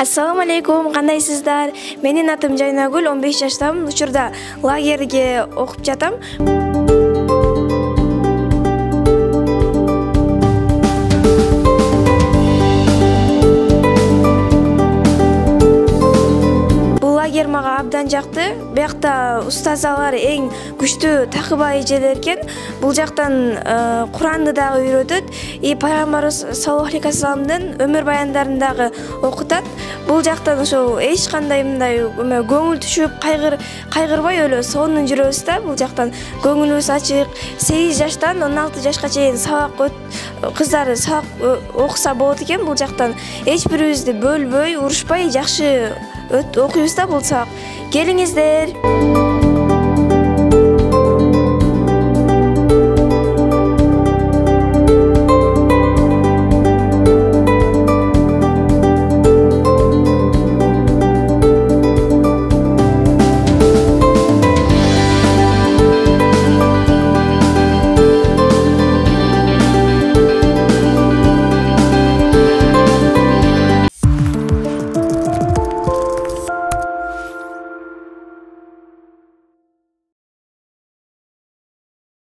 Assalamu алейкум, кандайсыздар? Менин атым Жайнагүл, 15 жаштамын. Учурда лагерге окуп жатам. Лагер мага абдан жакты. Биякта устазалар эң күчтүү такыба эжелер экен. Бул жактан Куранды дагы үйрөтөт. Пайгамбарыбыз саллаллаху алейхи вассаламдын өмүр баяндарын дагы окутат. Бул жактан ошо эч кандай мындай көңүл түшүп, кайгырбай эле сонун жүрөбүз да. Бул жактан көңүлүбүз ачык. 8 жаштан 16 жашка чейин кыздар сабак окуса болот экен. Бул жактан эч бирибизди бөлбөй, урушпай жакшы окуйбуз да бул сабак. Келиңиздер.